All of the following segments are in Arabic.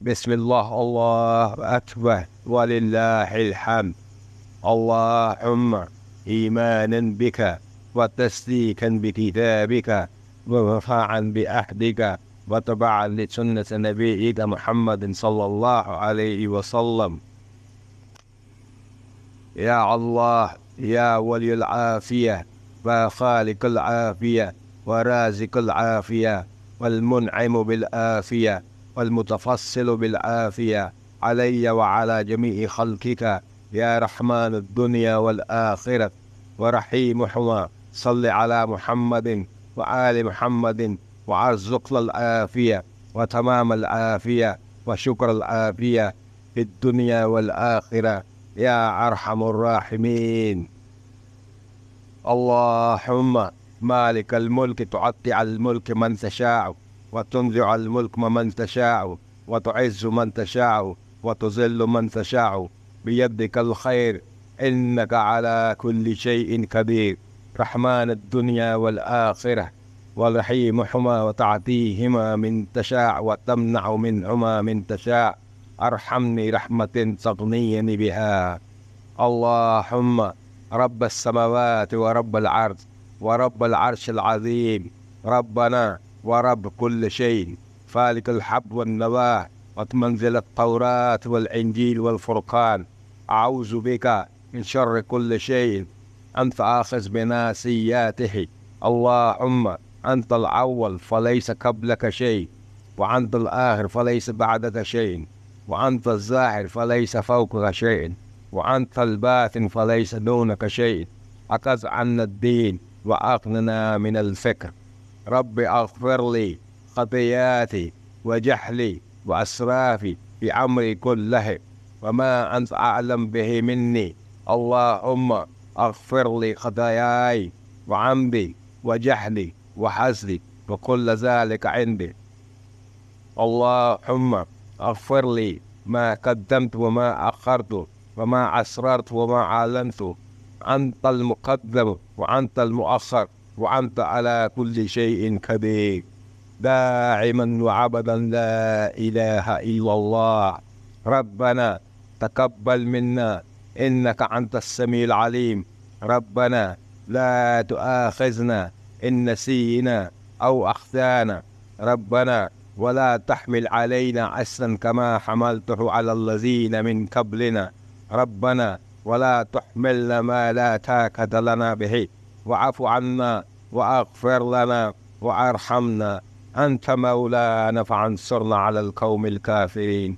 بسم الله، الله أكبر ولله الحمد. اللهم إيمانا بك وتصديقا بكتابك ووفاء بعهدك وتبعا لسنة نبيك محمد صلى الله عليه وسلم. يا الله، يا ولي العافية وخالق العافية ورازق العافية والمنعم بالعافية والمتفصل بالعافية علي وعلى جميع خلقك يا رحمن الدنيا والآخرة ورحيمهما، صل على محمد وآل محمد وارزقنا العافية وتمام العافية وشكر العافية في الدنيا والآخرة يا أرحم الراحمين. اللهم مالك الملك تعطي الملك من تشاء وتنزع الملك من تشاء وتعز من تشاء وتذل من تشاء بيدك الخير، إنك على كل شيء قدير. رحمن الدنيا والآخرة ورحيمهما وتعطيهما من تشاء وتمنع منهما من تشاء، أرحمني رحمة تغنيني بها. اللهم رب السماوات ورب العرش ورب العرش العظيم، ربنا ورب كل شيء، فالق الحب والنوى ومنزل التوراة والإنجيل والفرقان، أعوذ بك من شر كل شيء أنت آخذ بناسياته. اللهم أنت الأول فليس قبلك شيء، وأنت الآخر فليس بعدك شيء، وأنت الظاهر فليس فوقك شيء، وأنت الباطن فليس دونك شيء. أخذ عنا الدين وأغننا من الفكر. رب اغفر لي خطياتي وجهلي وأسرافي في أمري كله وما أنت أعلم به مني. اللهم اغفر لي خطاياي وعمدي وجهلي وحزني وكل ذلك عندي. اللهم اغفر لي ما قدمت وما أخرت وما أسررت وما أعلنت. أنت المقدم وأنت المؤخر وأنت على كل شيء قدير، داعما وعبدا لا إله إلا الله. ربنا تقبل منا إنك أنت السميع العليم. ربنا لا تؤاخذنا إن نسينا أو أخطأنا. ربنا ولا تحمل علينا أسرا كما حملته على الذين من قبلنا. ربنا ولا تحملنا ما لا طاقة لنا به، واعف عنا واغفر لنا وارحمنا، أنت مولانا فانصرنا على القوم الكافرين.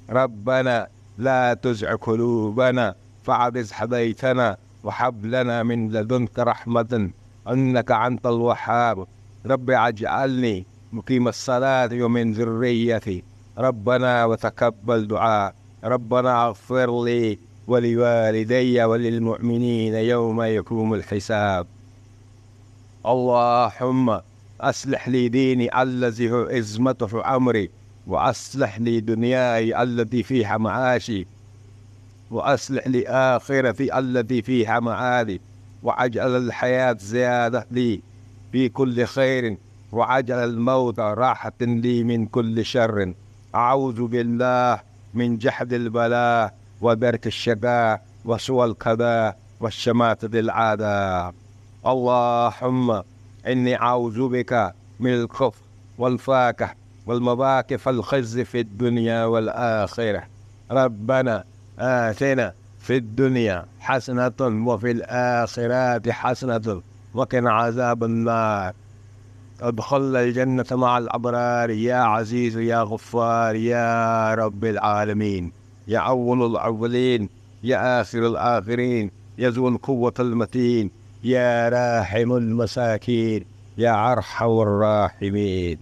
ربنا لا تزع قلوبنا بعد إذ هديتنا وهب لنا من لدنك رحمة إنك أنت الوهاب. رب اجعلني مقيم الصلاة ومن ذريتي، ربنا وتقبل دعاء. ربنا اغفر لي ولوالدي وللمؤمنين يوم يقوم الحساب. اللهم أصلح لي ديني الذي هو عصمة أمري، وأصلح لي دنياي التي فيها معاشي، وأصلح لي آخرتي التي فيها معادي، وأجعل الحياة زيادة لي في كل خير، وأجعل الموت راحة لي من كل شر. أعوذ بالله من جحد البلاء ودرك الشقاء وسوء القضاء والشماتة الأعداء. اللهم إني أعوذ بك من الخوف والفاقة والمواقف الخزي في الدنيا والآخرة. ربنا آتنا في الدنيا حسنة وفي الآخرات حسنة وقنا عذاب النار. ادخلنا الجنة مع الأبرار يا عزيز يا غفار يا رب العالمين، يا أول الأولين يا آخر الآخرين يا ذو القوة المتين يا راحم المساكين يا أرحم الراحمين.